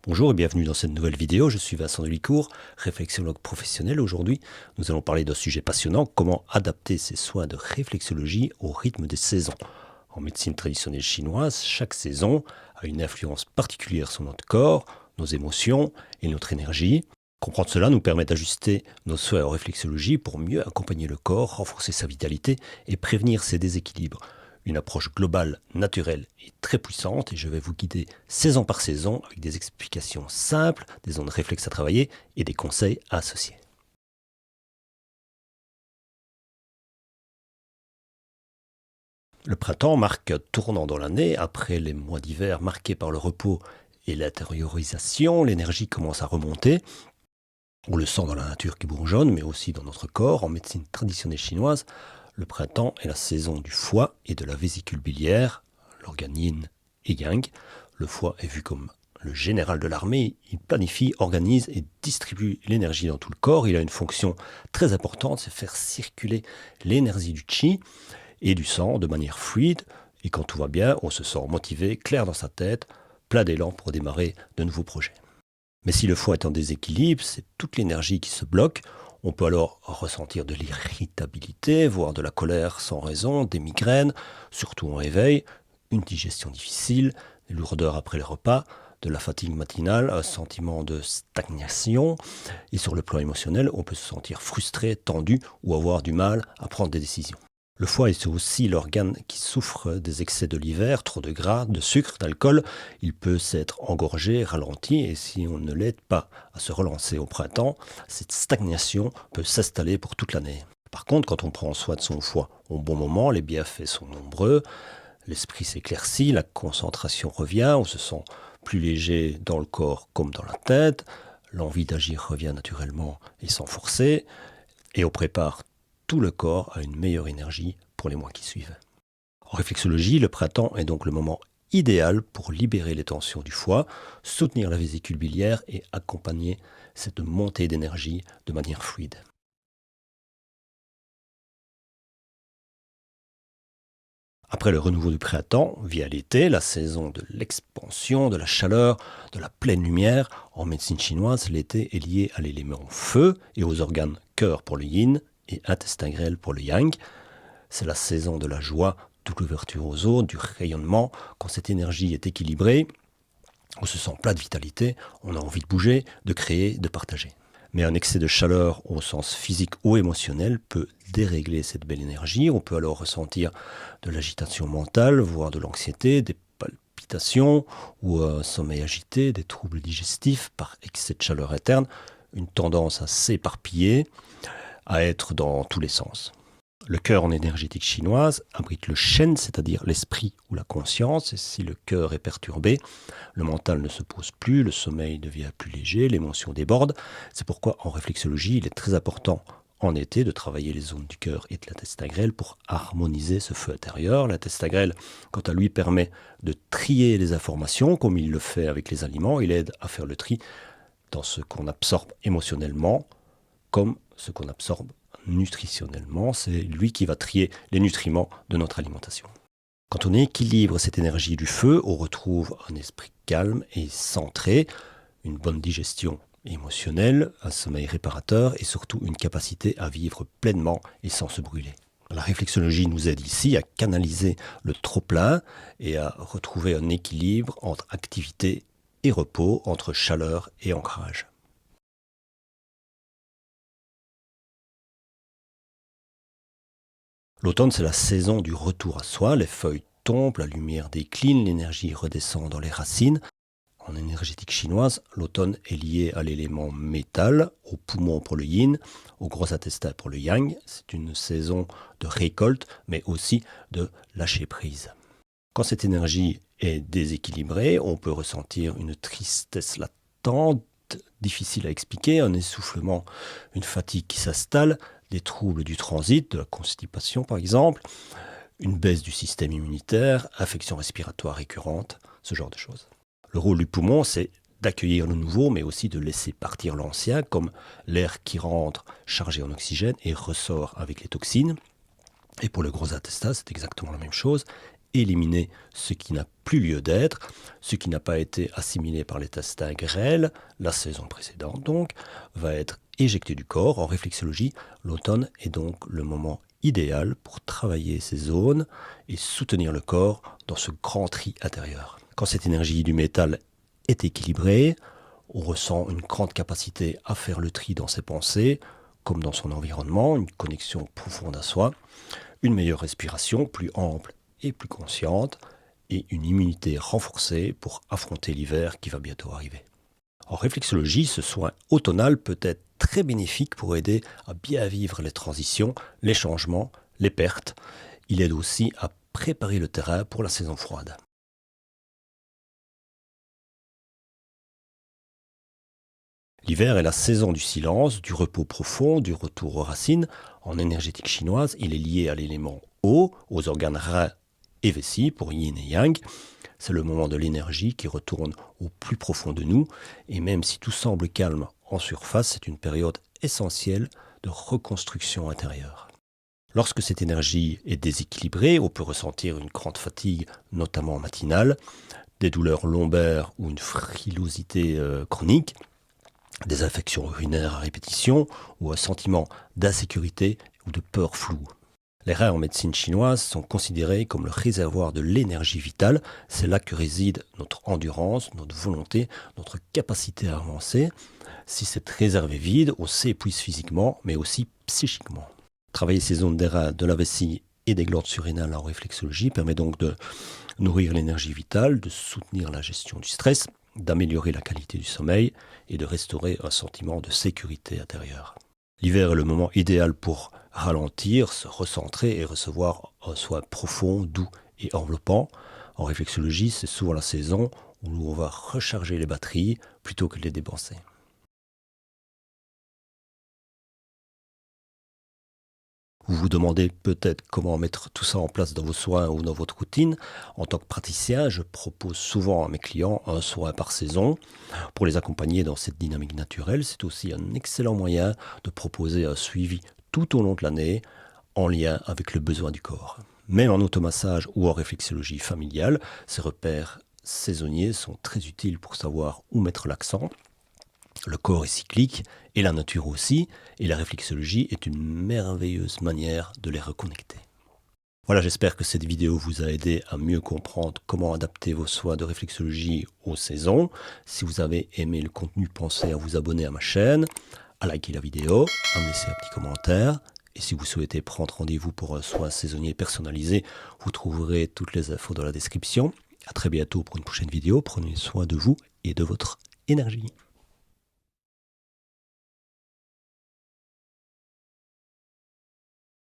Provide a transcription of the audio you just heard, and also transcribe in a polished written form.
Bonjour et bienvenue dans cette nouvelle vidéo, je suis Vincent Delicourt, réflexologue professionnel. Aujourd'hui, nous allons parler d'un sujet passionnant, comment adapter ses soins de réflexologie au rythme des saisons. En médecine traditionnelle chinoise, chaque saison a une influence particulière sur notre corps, nos émotions et notre énergie. Comprendre cela nous permet d'ajuster nos soins en réflexologie pour mieux accompagner le corps, renforcer sa vitalité et prévenir ses déséquilibres. Une approche globale, naturelle et très puissante, et je vais vous guider saison par saison avec des explications simples, des zones réflexes à travailler et des conseils associés. Le printemps marque un tournant dans l'année. Après les mois d'hiver marqués par le repos et l'intériorisation, l'énergie commence à remonter. On le sent dans la nature qui bourgeonne, mais aussi dans notre corps. En médecine traditionnelle chinoise, le printemps est la saison du foie et de la vésicule biliaire, l'organe yin et yang. Le foie est vu comme le général de l'armée. Il planifie, organise et distribue l'énergie dans tout le corps. Il a une fonction très importante, c'est faire circuler l'énergie du qi et du sang de manière fluide. Et quand tout va bien, on se sent motivé, clair dans sa tête, plein d'élan pour démarrer de nouveaux projets. Mais si le foie est en déséquilibre, c'est toute l'énergie qui se bloque. On peut alors ressentir de l'irritabilité, voire de la colère sans raison, des migraines, surtout en réveil, une digestion difficile, des lourdeurs après les repas, de la fatigue matinale, un sentiment de stagnation. Et sur le plan émotionnel, on peut se sentir frustré, tendu ou avoir du mal à prendre des décisions. Le foie est aussi l'organe qui souffre des excès de l'hiver, trop de gras, de sucre, d'alcool. Il peut s'être engorgé, ralenti, et si on ne l'aide pas à se relancer au printemps, cette stagnation peut s'installer pour toute l'année. Par contre, quand on prend soin de son foie au bon moment, les bienfaits sont nombreux. L'esprit s'éclaircit, la concentration revient, on se sent plus léger dans le corps comme dans la tête. L'envie d'agir revient naturellement et sans forcer. Et on prépare tout le corps a une meilleure énergie pour les mois qui suivent. En réflexologie, le printemps est donc le moment idéal pour libérer les tensions du foie, soutenir la vésicule biliaire et accompagner cette montée d'énergie de manière fluide. Après le renouveau du printemps, vient l'été, la saison de l'expansion, de la chaleur, de la pleine lumière. En médecine chinoise, l'été est lié à l'élément feu et aux organes cœur pour le yin et intestin grêle pour le yang. C'est la saison de la joie, de l'ouverture aux autres, du rayonnement. Quand cette énergie est équilibrée, on se sent plein de vitalité, on a envie de bouger, de créer, de partager. Mais un excès de chaleur au sens physique ou émotionnel peut dérégler cette belle énergie. On peut alors ressentir de l'agitation mentale, voire de l'anxiété, des palpitations ou un sommeil agité, des troubles digestifs par excès de chaleur interne, une tendance à s'éparpiller, à être dans tous les sens. Le cœur en énergétique chinoise abrite le shen, c'est-à-dire l'esprit ou la conscience. Et si le cœur est perturbé, le mental ne se pose plus, le sommeil devient plus léger, l'émotion déborde. C'est pourquoi en réflexologie, il est très important en été de travailler les zones du cœur et de l'intestin grêle pour harmoniser ce feu intérieur. L'intestin grêle, quant à lui, permet de trier les informations, comme il le fait avec les aliments. Il aide à faire le tri dans ce qu'on absorbe émotionnellement, comme ce qu'on absorbe nutritionnellement. C'est lui qui va trier les nutriments de notre alimentation. Quand on équilibre cette énergie du feu, on retrouve un esprit calme et centré, une bonne digestion émotionnelle, un sommeil réparateur et surtout une capacité à vivre pleinement et sans se brûler. La réflexologie nous aide ici à canaliser le trop-plein et à retrouver un équilibre entre activité et repos, entre chaleur et ancrage. L'automne, c'est la saison du retour à soi. Les feuilles tombent, la lumière décline, l'énergie redescend dans les racines. En énergétique chinoise, l'automne est lié à l'élément métal, au poumon pour le yin, au gros intestin pour le yang. C'est une saison de récolte, mais aussi de lâcher prise. Quand cette énergie est déséquilibrée, on peut ressentir une tristesse latente, difficile à expliquer, un essoufflement, une fatigue qui s'installe, des troubles du transit, de la constipation par exemple, une baisse du système immunitaire, infections respiratoires récurrentes, ce genre de choses. Le rôle du poumon, c'est d'accueillir le nouveau, mais aussi de laisser partir l'ancien, comme l'air qui rentre chargé en oxygène et ressort avec les toxines. Et pour le gros intestin, c'est exactement la même chose. éliminer ce qui n'a plus lieu d'être, ce qui n'a pas été assimilé par les intestins grêles, la saison précédente donc, va être éjecté du corps. En réflexologie, l'automne est donc le moment idéal pour travailler ces zones et soutenir le corps dans ce grand tri intérieur. Quand cette énergie du métal est équilibrée, on ressent une grande capacité à faire le tri dans ses pensées, comme dans son environnement, une connexion profonde à soi, une meilleure respiration plus ample et plus consciente, et une immunité renforcée pour affronter l'hiver qui va bientôt arriver. En réflexologie, ce soin automnal peut être très bénéfique pour aider à bien vivre les transitions, les changements, les pertes. Il aide aussi à préparer le terrain pour la saison froide. L'hiver est la saison du silence, du repos profond, du retour aux racines. En énergétique chinoise, il est lié à l'élément eau, aux organes reins et vessie pour yin et yang. C'est le moment de l'énergie qui retourne au plus profond de nous. Et même si tout semble calme en surface, c'est une période essentielle de reconstruction intérieure. Lorsque cette énergie est déséquilibrée, on peut ressentir une grande fatigue, notamment matinale, des douleurs lombaires ou une frilosité chronique, des infections urinaires à répétition ou un sentiment d'insécurité ou de peur floue. Les reins en médecine chinoise sont considérés comme le réservoir de l'énergie vitale. C'est là que réside notre endurance, notre volonté, notre capacité à avancer. Si cette réserve est vide, on s'épuise physiquement, mais aussi psychiquement. Travailler ces zones des reins, de la vessie et des glandes surrénales en réflexologie permet donc de nourrir l'énergie vitale, de soutenir la gestion du stress, d'améliorer la qualité du sommeil et de restaurer un sentiment de sécurité intérieure. L'hiver est le moment idéal pour ralentir, se recentrer et recevoir un soin profond, doux et enveloppant. En réflexologie, c'est souvent la saison où on va recharger les batteries plutôt que de les dépenser. Vous vous demandez peut-être comment mettre tout ça en place dans vos soins ou dans votre routine. En tant que praticien, je propose souvent à mes clients un soin par saison pour les accompagner dans cette dynamique naturelle. C'est aussi un excellent moyen de proposer un suivi tout au long de l'année en lien avec le besoin du corps. Même en automassage ou en réflexologie familiale, ces repères saisonniers sont très utiles pour savoir où mettre l'accent. Le corps est cyclique et la nature aussi, et la réflexologie est une merveilleuse manière de les reconnecter. Voilà, j'espère que cette vidéo vous a aidé à mieux comprendre comment adapter vos soins de réflexologie aux saisons. Si vous avez aimé le contenu, pensez à vous abonner à ma chaîne, à liker la vidéo, à me laisser un petit commentaire. Et si vous souhaitez prendre rendez-vous pour un soin saisonnier personnalisé, vous trouverez toutes les infos dans la description. À très bientôt pour une prochaine vidéo. Prenez soin de vous et de votre énergie.